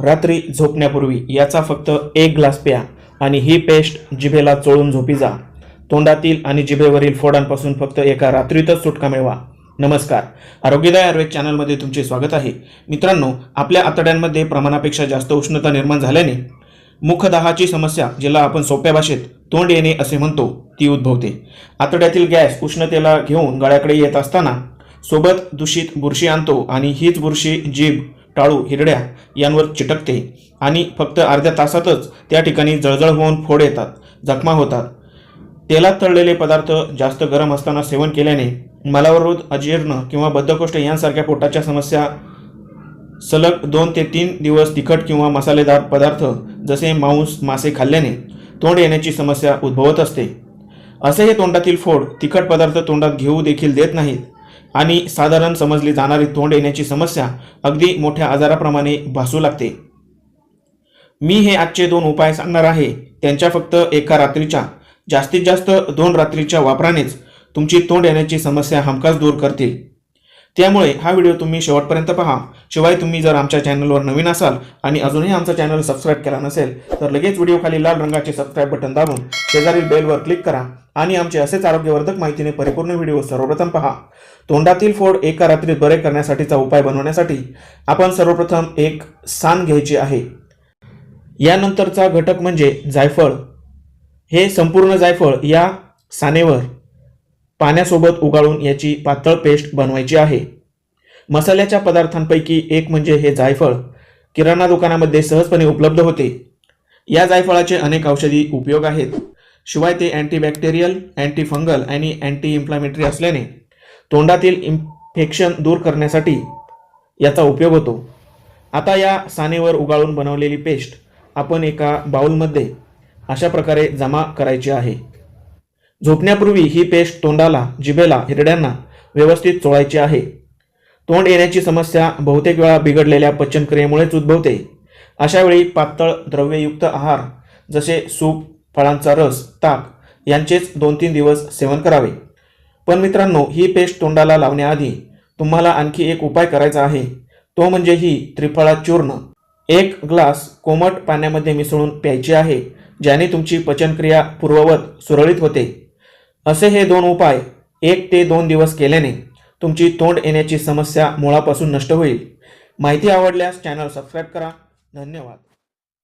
रात्री झोपण्यापूर्वी याचा फक्त 1 ग्लास प्या आणि ही पेस्ट जिभेला चोळून झोपी जा। तोंडातील आणि जिभेवरील फोडांपासून फक्त एका रात्रीतच सुटका मिळवा। नमस्कार, आरोग्यदायी आयुर्वेद चॅनलमध्ये तुमचे स्वागत आहे। मित्रांनो, आपल्या आतड्यांमध्ये प्रमाणापेक्षा जास्त उष्णता निर्माण झाल्याने मुखदाहाची समस्या, ज्याला आपण सोप्या भाषेत तोंड येणे असे म्हणतो, ती उद्भवते। आतड्यातील गॅस उष्णतेला घेऊन गळ्याकडे येत असताना सोबत दूषित बुरशी आणतो आणि हीच बुरशी जीभ, टाळू, हिरड्या यांवर चिटकते आणि फक्त अर्ध्या तासातच त्या ठिकाणी जळजळ होऊन फोड येतात, जखमा होतात। तेलात तळलेले पदार्थ जास्त गरम असताना सेवन केल्याने मलावरोध, अजीर्ण किंवा बद्धकोष्ठ यांसारख्या पोटाच्या समस्या, सलग 2 ते 3 दिवस तिखट किंवा मसालेदार पदार्थ जसे मांस, मासे खाल्ल्याने तोंड येण्याची समस्या उद्भवत असते। असे हे तोंडातील फोड तिखट पदार्थ तोंडात घेऊ देखील देत नाहीत आणि साधारण समजली जाणारी तोंड येण्याची समस्या अगदी मोठ्या आजाराप्रमाणे भासू लागते। मी हे आजचे 2 उपाय सांगणार आहे, त्यांच्या फक्त एका रात्रीच्या, जास्तीत जास्त 2 रात्रीच्या वापरानेच तुमची तोंड येण्याची समस्या हमखास दूर करतील। त्यामुळे हा व्हिडिओ तुम्ही शेवटपर्यंत पहा। शिवाय तुम्ही जर आमच्या चॅनलवर नवीन असाल आणि अजूनही आमचा चॅनल सबस्क्राईब केला नसेल तर लगेच व्हिडिओ खाली लाल रंगाचे सबस्क्राईब बटन दाबून शेजारील बेलवर क्लिक करा आणि आमचे असेच आरोग्यवर्धक माहितीने परिपूर्ण व्हिडिओ सर्वप्रथम पहा। तोंडातील फोड एका रात्रीत बरे करण्यासाठीचा उपाय बनवण्यासाठी आपण सर्वप्रथम एक सान घ्यायची आहे। यानंतरचा घटक म्हणजे जायफळ। हे संपूर्ण जायफळ या सानेवर पाण्यासोबत उगाळून याची पातळ पेस्ट बनवायची आहे। मसाल्याच्या पदार्थांपैकी एक म्हणजे हे जायफळ किराणा दुकानामध्ये सहजपणे उपलब्ध होते। या जायफळाचे अनेक औषधी उपयोग आहेत। शिवाय ते अँटीबॅक्टेरियल, अँटी फंगल आणि अँटी इन्फ्लामेटरी असल्याने तोंडातील इन्फेक्शन दूर करण्यासाठी याचा उपयोग होतो। आता या सानेवर उगाळून बनवलेली पेस्ट आपण एका बाउलमध्ये अशा प्रकारे जमा करायची आहे। झोपण्यापूर्वी ही पेस्ट तोंडाला, जिभेला, हिरड्यांना व्यवस्थित चोळायची आहे। तोंड येण्याची समस्या बहुतेक वेळा बिघडलेल्या पचनक्रियेमुळेच उद्भवते। अशा वेळी पातळ द्रव्ययुक्त आहार जसे सूप, फळांचा रस, ताक यांचेच 2-3 दिवस सेवन करावे। पण मित्रांनो, ही पेस्ट तोंडाला लावण्याआधी तुम्हाला आणखी एक उपाय करायचा आहे, तो म्हणजे ही त्रिफळा चूर्ण 1 ग्लास कोमट पाण्यामध्ये मिसळून प्यायची आहे, ज्याने तुमची पचनक्रिया पूर्ववत सुरळीत होते। असे हे 2 उपाय 1 ते 2 दिवस केल्याने तुमची तोंड येण्याची समस्या मुळापासून नष्ट होईल। माहिती आवडल्यास चॅनल सबस्क्राईब करा। धन्यवाद।